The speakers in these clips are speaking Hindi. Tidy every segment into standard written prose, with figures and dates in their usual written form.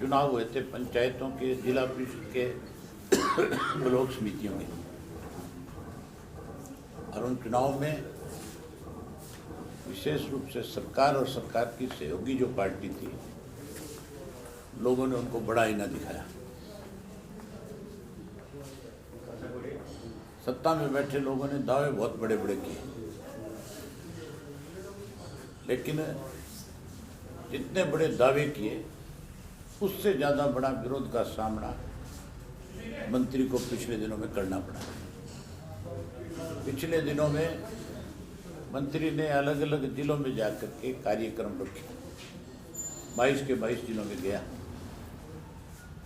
चुनाव हुए थे पंचायतों के, जिला परिषद के, ब्लॉक समितियों के, और उन चुनाव में विशेष रूप से सरकार और सरकार की सहयोगी जो पार्टी थी, लोगों ने उनको बड़ा आईना दिखाया। सत्ता में बैठे लोगों ने दावे बहुत बड़े बड़े किए, लेकिन जितने बड़े दावे किए उससे ज़्यादा बड़ा विरोध का सामना मंत्री को पिछले दिनों में करना पड़ा। पिछले दिनों में मंत्री ने अलग अलग जिलों में जाकर के कार्यक्रम रखे, 22 के 22 जिलों में गया।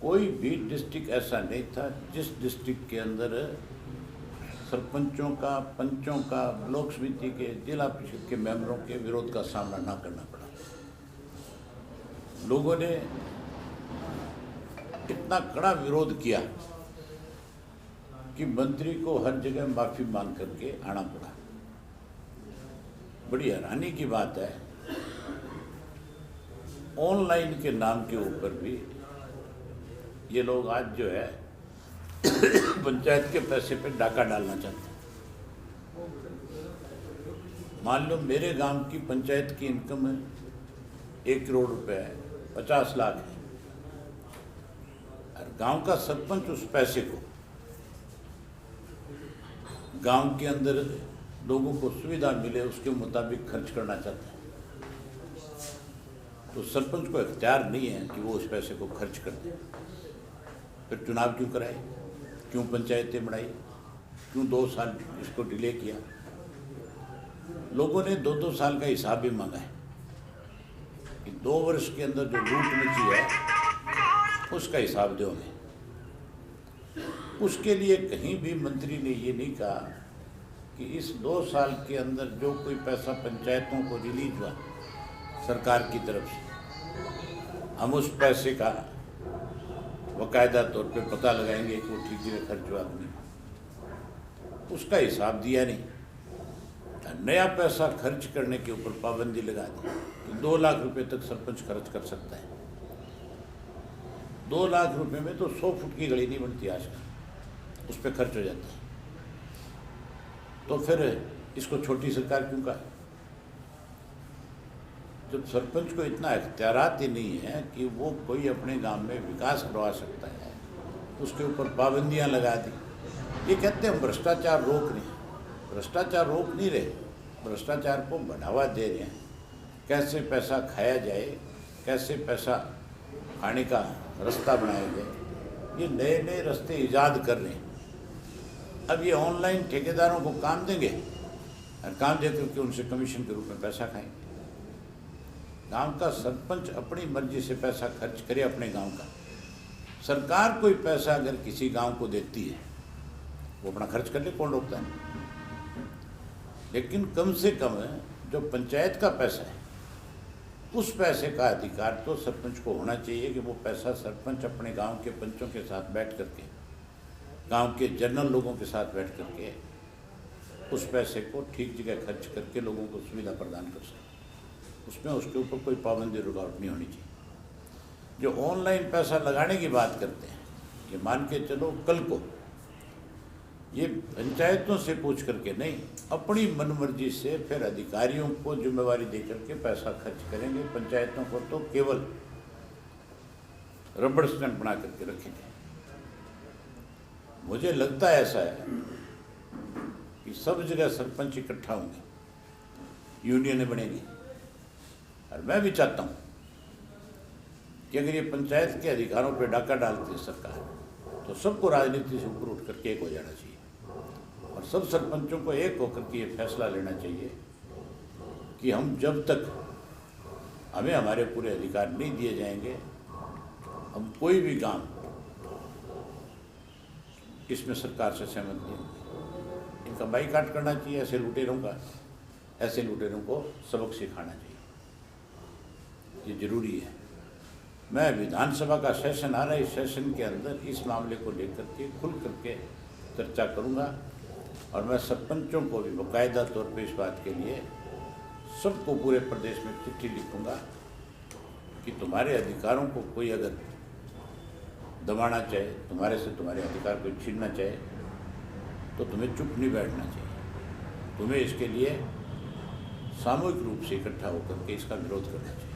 कोई भी डिस्ट्रिक्ट ऐसा नहीं था जिस डिस्ट्रिक्ट के अंदर सरपंचों का, पंचों का, ब्लॉक समिति के, जिला परिषद के मेंबरों के विरोध का सामना ना करना पड़ा। लोगों ने इतना कड़ा विरोध किया कि मंत्री को हर जगह माफी मांग करके आना पड़ा। बड़ी हैरानी की बात है, ऑनलाइन के नाम के ऊपर भी ये लोग आज जो है पंचायत के पैसे पे डाका डालना चाहते हैं। मान लो मेरे गांव की पंचायत की इनकम 1 करोड़ रुपए है, 50 लाख है, और गांव का सरपंच उस पैसे को गांव के अंदर लोगों को सुविधा मिले उसके मुताबिक खर्च करना चाहता है। तो सरपंच को इख्तियार नहीं है कि वो उस पैसे को खर्च कर दे। फिर चुनाव क्यों कराए, क्यों पंचायतें बढ़ाई, क्यों 2 साल इसको डिले किया? लोगों ने 2-2 साल का हिसाब भी मांगा है कि 2 वर्ष के अंदर जो लूट मची है उसका हिसाब दो हमें। उसके लिए कहीं भी मंत्री ने ये नहीं कहा कि इस 2 साल के अंदर जो कोई पैसा पंचायतों को रिलीज हुआ सरकार की तरफ से, हम उस पैसे का बाकायदा तौर पे पता लगाएंगे कि वो ठीक जगह खर्च हुआ नहीं। उसका हिसाब दिया नहीं। नया पैसा खर्च करने के ऊपर पाबंदी लगा दी कि 2 लाख रुपए तक सरपंच खर्च कर सकता है। 2 लाख रुपए में तो 100 फुट की गली नहीं बनती आजकल, उस पर खर्च हो जाता है। तो फिर इसको छोटी सरकार क्यों कहा? जब सरपंच को इतना इख्तियारात ही नहीं है कि वो कोई अपने गांव में विकास करवा सकता है, उसके ऊपर पाबंदियां लगा दी। ये कहते हैं भ्रष्टाचार रोक रहे हैं। भ्रष्टाचार रोक नहीं रहे, भ्रष्टाचार को बढ़ावा दे रहे हैं। कैसे पैसा खाया जाए, कैसे पैसा खाने का रास्ता बनाया जाए, ये नए नए रास्ते ईजाद कर रहे हैं। अब ये ऑनलाइन ठेकेदारों को काम देंगे और काम दे करके उनसे कमीशन के रूप में पैसा खाएंगे। गांव का सरपंच अपनी मर्जी से पैसा खर्च करे अपने गांव का। सरकार कोई पैसा अगर किसी गांव को देती है वो अपना खर्च कर ले, कौन रोकता है? लेकिन कम से कम जो पंचायत का पैसा है उस पैसे का अधिकार तो सरपंच को होना चाहिए कि वो पैसा सरपंच अपने गांव के पंचों के साथ बैठ करके, गांव के जनरल लोगों के साथ बैठ करके उस पैसे को ठीक जगह खर्च करके लोगों को सुविधा प्रदान कर सके। उसमें उसके ऊपर कोई पाबंदी रुकावट नहीं होनी चाहिए। जो ऑनलाइन पैसा लगाने की बात करते हैं, ये मान के चलो कल को ये पंचायतों से पूछ करके नहीं, अपनी मनमर्जी से फिर अधिकारियों को जिम्मेवारी दे करके पैसा खर्च करेंगे। पंचायतों को तो केवल रबड़ स्टैंप बना करके रखेंगे। मुझे लगता है ऐसा है कि सब जगह सरपंच इकट्ठा होंगे, यूनियनें बनेंगी, और मैं भी चाहता हूँ कि अगर ये पंचायत के अधिकारों पर डाका डालती है सरकार तो सबको राजनीति से ऊपर उठ करके एक हो जाना चाहिए और सब सरपंचों को एक होकर के ये फैसला लेना चाहिए कि हम जब तक हमें हमारे पूरे अधिकार नहीं दिए जाएंगे, हम कोई भी काम इसमें सरकार से सहमत नहीं होंगे। इनका बाईकाट करना चाहिए। ऐसे लुटेरों को सबक सिखाना चाहिए, ये जरूरी है। मैं विधानसभा का सेशन आ रहा है, इस सेशन के अंदर इस मामले को लेकर के खुल करके चर्चा करूंगा और मैं सरपंचों को भी बाकायदा तौर पे इस बात के लिए सबको पूरे प्रदेश में चिट्ठी लिखूंगा कि तुम्हारे अधिकारों को कोई अगर दबाना चाहे, तुम्हारे से तुम्हारे अधिकार को छीनना चाहे, तो तुम्हें चुप नहीं बैठना चाहिए। तुम्हें इसके लिए सामूहिक रूप से इकट्ठा होकर के इसका विरोध करना चाहिए।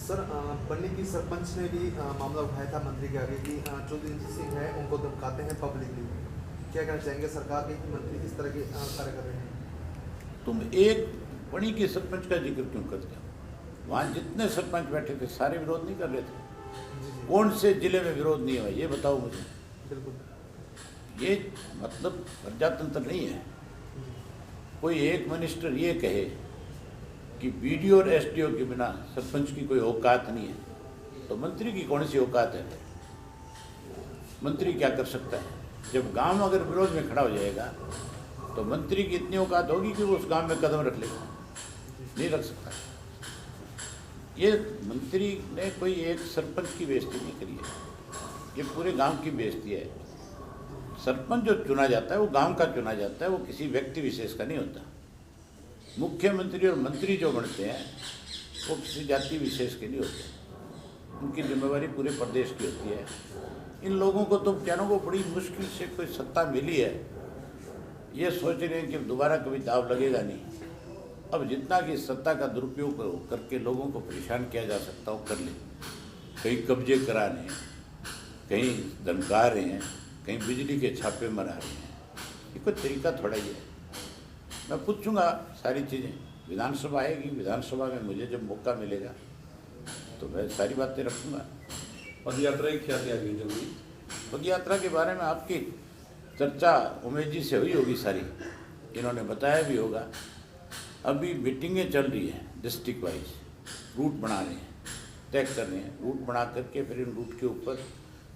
सर, बन्नी की सरपंच ने भी मामला उठाया था मंत्री के आगे कि जो दिलजीत सिंह है उनको धमकाते हैं पब्लिकली। क्या कहना चाहेंगे सरकार के कि मंत्री किस तरह के कार्य कर रहे हैं? तुम एक बनी की सरपंच का जिक्र क्यों करते हो? वहाँ जितने सरपंच बैठे थे सारे विरोध नहीं कर रहे थे। कौन से जिले में विरोध नहीं हुआ ये बताओ मुझे। बिल्कुल, ये मतलब प्रजातंत्र नहीं है। कोई एक मिनिस्टर ये कहे कि बीडीओ और एसडीओ के बिना सरपंच की कोई औकात नहीं है, तो मंत्री की कौन सी औकात है? मंत्री क्या कर सकता है? जब गांव अगर विरोध में खड़ा हो जाएगा तो मंत्री की इतनी औकात होगी कि वो उस गांव में कदम रख लेगा? नहीं रख सकता। ये मंत्री ने कोई एक सरपंच की बेइज्जती नहीं करी है, ये पूरे गांव की बेइज्जती है। सरपंच जो चुना जाता है वो गांव का चुना जाता है, वो किसी व्यक्ति विशेष का नहीं होता। मुख्यमंत्री और मंत्री जो बनते हैं वो किसी जाति विशेष के नहीं होते, उनकी जिम्मेवारी पूरे प्रदेश की होती है। इन लोगों को तो बेचारों को बड़ी मुश्किल से कोई सत्ता मिली है, ये सोच रहे हैं कि दोबारा कभी दाव लगेगा नहीं। अब जितना कि सत्ता का दुरुपयोग करके लोगों को परेशान किया जा सकता हो कर ले। कहीं कब्जे करा रहे हैं, कहीं धमका रहे हैं, कहीं बिजली के छापे मरा रहे हैं। ये कोई तरीका थोड़ा ही है। मैं पूछूंगा सारी चीज़ें, विधानसभा आएगी, विधानसभा में मुझे जब मौका मिलेगा तो मैं सारी बातें रखूँगा। पद यात्रा की क्या तैयारी है जल्दी? पद यात्रा के बारे में आपकी चर्चा उमेश जी से हुई होगी सारी, इन्होंने बताया भी होगा। अभी मीटिंगें चल रही हैं, डिस्ट्रिक्ट वाइज रूट बना रहे हैं, तय कर रहे हैं। रूट बना करके फिर इन रूट के ऊपर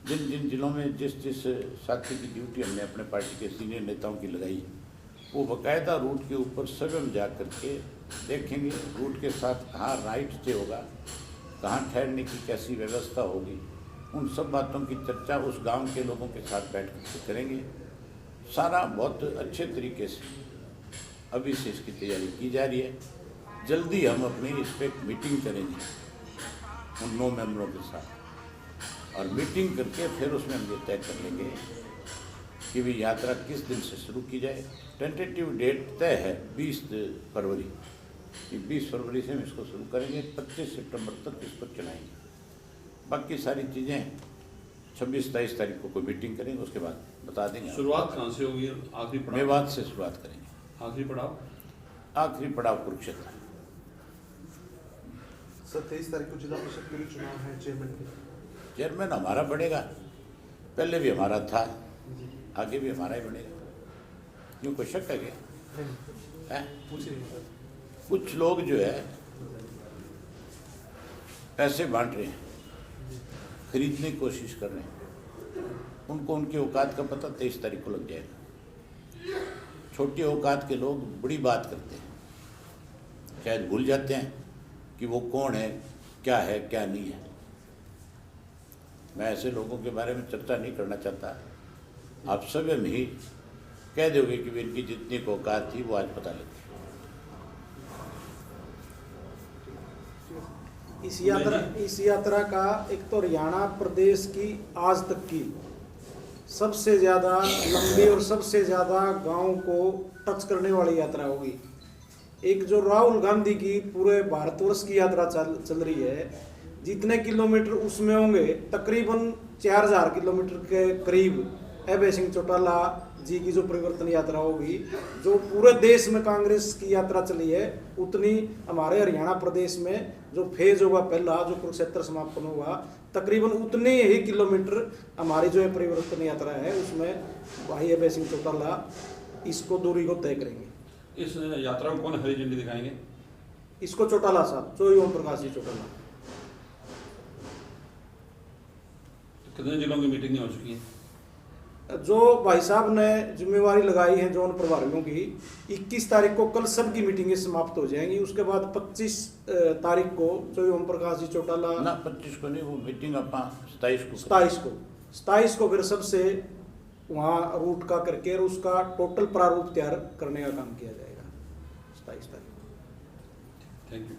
जिन जिन जिलों में जिस जिस साथी की ड्यूटी हमने अपने पार्टी के सीनियर नेताओं की लगाई, वो बाकायदा रूट के ऊपर स्वयं जा करके देखेंगे। रूट के साथ कहाँ राइट स्टे होगा, कहाँ ठहरने की कैसी व्यवस्था होगी, उन सब बातों की चर्चा उस गांव के लोगों के साथ बैठ कर करेंगे। सारा बहुत अच्छे तरीके से अभी से इसकी तैयारी की जा रही है। जल्दी हम अपनी इस पर मीटिंग करेंगे उन 9 मेंबरों के साथ, और मीटिंग करके फिर उसमें हम ये तय कर लेंगे कि भी यात्रा किस दिन से शुरू की जाए। टेंटेटिव डेट तय है 20 फरवरी, कि 20 फरवरी से हम इसको शुरू करेंगे, 25 सितंबर तक इसको चलाएंगे। बाकी सारी चीज़ें 26-27 तारीख को कोई मीटिंग करेंगे, उसके बाद बता देंगे। शुरुआत कहाँ से होगी? आखिरी पड़ाव मेवात से शुरुआत करेंगे। आखिरी पड़ाव? आखिरी पड़ाव कुरुक्षेत्र। सर, 23 तारीख को जिला परिषद के लिए चुनाव है चेयरमैन के। चेयरमैन हमारा बढ़ेगा, पहले भी हमारा था, आगे भी हमारा ही बढ़ेगा। क्यों, कोई शक है क्या? पूछ रही सर। कुछ लोग जो है पैसे बांट रहे हैं, खरीदने की कोशिश कर रहे हैं, उनको उनकी औकात का पता 23 तारीख को लग जाएगा। छोटी औकात के लोग बड़ी बात करते हैं, शायद भूल जाते हैं कि वो कौन है, क्या है, क्या नहीं है। मैं ऐसे लोगों के बारे में चर्चा नहीं करना चाहता। आप स्वयं ही कह दोगे कि इनकी जितनी औकात थी वो आज पता लगी। इस यात्रा का एक तो हरियाणा प्रदेश की आज तक की सबसे ज़्यादा लंबी और सबसे ज़्यादा गांव को टच करने वाली यात्रा होगी। एक जो राहुल गांधी की पूरे भारतवर्ष की यात्रा चल रही है, जितने किलोमीटर उसमें होंगे तकरीबन 4000 किलोमीटर के करीब अभय सिंह चौटाला जी की जो परिवर्तन यात्रा होगी, जो पूरे देश में कांग्रेस की यात्रा चली है, उतनी हमारे हरियाणा प्रदेश में जो फेज होगा पहला, जो कुरुक्षेत्र समापन होगा, तकरीबन उतने ही किलोमीटर हमारी जो है परिवर्तन यात्रा है, उसमें भाई अभय सिंह चौटाला इसको दूरी को तय करेंगे। इस यात्रा को कौन हरी झंडी दिखाएंगे? इसको चौटाला साहब, चौधरी ओम प्रकाश जी चौटाला। कितने जिलों की मीटिंग हो चुकी है? जो भाई साहब ने जिम्मेवारी लगाई है जोन प्रभारियों की, 21 तारीख को कल सबकी मीटिंगें समाप्त हो जाएंगी। उसके बाद 25 तारीख को चौधरी ओम प्रकाश जी चौटाला ना 25 को नहीं, वो मीटिंग अपना 27 को 27 को फिर सबसे वहाँ रूट का करके उसका टोटल प्रारूप तैयार करने का काम किया जाएगा 27 तारीख को। Thank you.